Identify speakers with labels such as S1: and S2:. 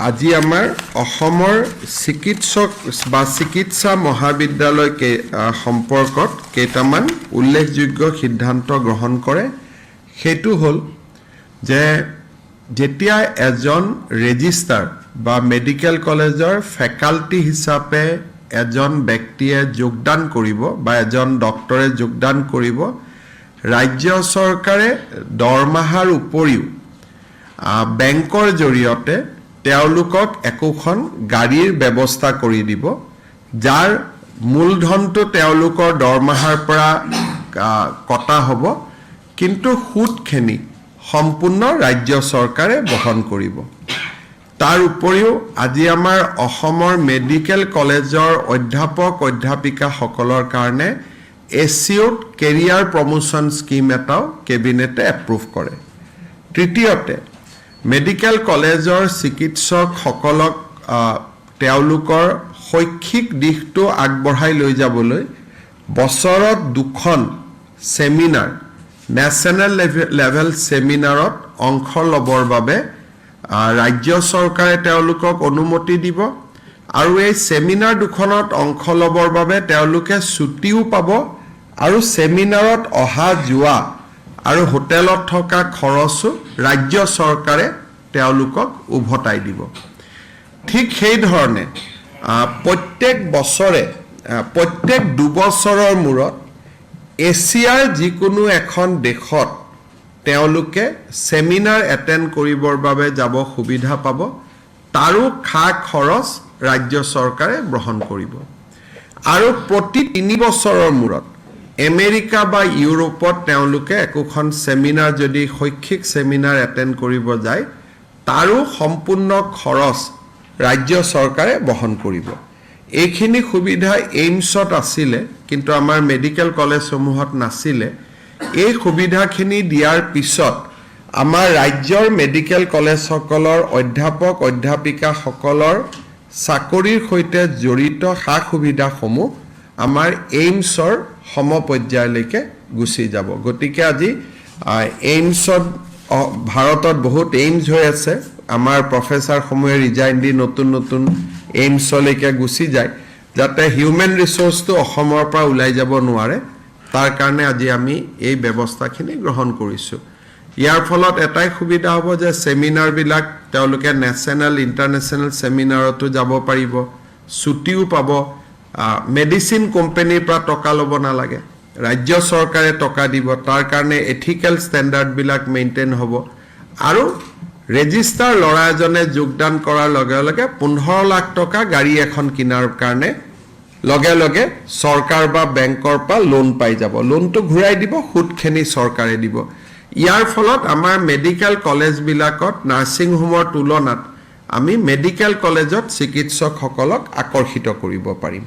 S1: আজি আমাৰ অসমৰ চিকিৎসক বা চিকিৎসা মহাবিদ্যালয় সম্পৰ্কত কেইটামান উল্লেখযোগ্য সিদ্ধান্ত গ্ৰহণ কৰে সেইটো হল যে যেতিয়া এজন ৰেজিষ্ট্ৰাৰ বা মেডিকেল কলেজৰ ফেকাল্টি হিচাপে এজন ব্যক্তিয়ে যোগদান কৰিব বা এজন ডক্টৰে যোগদান কৰিব ৰাজ্য চৰকাৰে দৰমহাৰ উপৰিও বেংকৰ জৰিয়তে তেওঁলোকক একোখন গাড়ীৰ ব্যৱস্থা কৰি দিব যাৰ মূলধনটো তেওঁলোকৰ দৰমহাৰ পৰা কটা হ'ব কিন্তু সুদখিনি সম্পূৰ্ণ ৰাজ্য চৰকাৰে বহন কৰিব তাৰ উপৰিও আজি আমাৰ অসমৰ মেডিকেল কলেজৰ অধ্যাপক অধ্যাপিকা সকলৰ কাৰণে এচিউট কেৰিয়াৰ প্ৰমোশন স্কিম এটাও কেবিনেটে এপ্ৰুভ কৰে তৃতীয়তে মেডিকেল কলেজৰ চিকিৎসক সকলক তেওঁলোকৰ শৈক্ষিক দিশটো আগবঢ়াই লৈ যাবলৈ বছৰত দুখন সেমিনাৰ নেশ্যনেল লেভেল সেমিনাৰত অংশ লবৰ বাবে ৰাজ্য চৰকাৰে তেওঁলোকক অনুমতি দিব আৰু এই সেমিনাৰ দুখনত অংশ লবৰ বাবে তেওঁলোকে ছুটিও পাব আৰু সেমিনাৰত অহা যোৱা আৰু হোটেলত থকা খৰচো ৰাজ্য চৰকাৰে তেওঁলোকক উভতাই দিব ঠিক সেই ধৰণে প্ৰত্যেক বছৰে প্ৰত্যেক দুবছৰৰ মূৰত এছিয়াৰ যিকোনো এখন দেশত তেওঁলোকে সেমিনাৰ এটেণ্ড কৰিবৰ বাবে যাব সুবিধা পাব তাৰো খা খৰচ ৰাজ্য চৰকাৰে গ্ৰহণ কৰিব আৰু প্ৰতি 3 বছৰৰ মূৰত আমেৰিকা বা ইউৰোপত তেওঁলোকে একোখন সেমিনাৰ যদি শৈক্ষিক সেমিনাৰ এটেণ্ড কৰিব যায় তাৰো সম্পূৰ্ণ খৰচ ৰাজ্য চৰকাৰে বহন কৰিব এইখিনি সুবিধা এইমছত আছিলে কিন্তু আমাৰ মেডিকেল কলেজসমূহত নাছিলে এই সুবিধাখিনি দিয়াৰ পিছত আমাৰ ৰাজ্যৰ মেডিকেল কলেজ সকলৰ অধ্যাপক অধ্যাপিকা সকলৰ চাকৰিৰ সৈতে জড়িত সা সুবিধাসমূহ আমাৰ এইমছৰ সমপৰ্যায়লৈকে গুচি যাব গতিকে আজি এইমছত ভাৰতত বহুত এইমছ হৈ আছে আমাৰ প্ৰফেসৰ সমূহে ৰিজাইন দি নতুন নতুন এইমছলৈকে গুচি যায় যাতে হিউম্যান ৰিসোৰ্সটো অসমৰ পৰা ওলাই যাব নোৱাৰে তাৰ কাৰণে আজি আমি এই ব্যৱস্থাখিনি গ্ৰহণ কৰিছো ইয়াৰ ফলত এটাই সুবিধা হ'ব যে সেমিনাৰ বিলাক তেওঁলোকে নেশ্যনেল ইন্টাৰনেশ্যনেল সেমিনাৰতো যাব পাৰিব ছুটিও পাব মেডিসিন কোম্পানীৰ পৰা টকা ল'ব নালাগে ৰাজ্য চৰকাৰে টকা দিব তাৰ কাৰণে এথিক্যাল ষ্টেণ্ডাৰ্ড বিলাক মেইনটেইন হ'ব আৰু ৰেজিষ্ট্ৰাৰ ল'ৰা এজনে যোগদান কৰাৰ লগে লগে 15 লাখ টকা গাড়ী এখন কিনাৰ কাৰণে লগে লগে চৰকাৰ বা বেংকৰ পৰা লোন পাই যাব লোনটো ঘূৰাই দিব সুদখিনি চৰকাৰে দিব ইয়াৰ ফলত আমাৰ মেডিকেল কলেজ বিলাকত নাৰ্সিং হোমৰ তুলনাত আমি মেডিকেল কলেজত চিকিৎসকসকলক আকৰ্ষিত কৰিব পাৰিম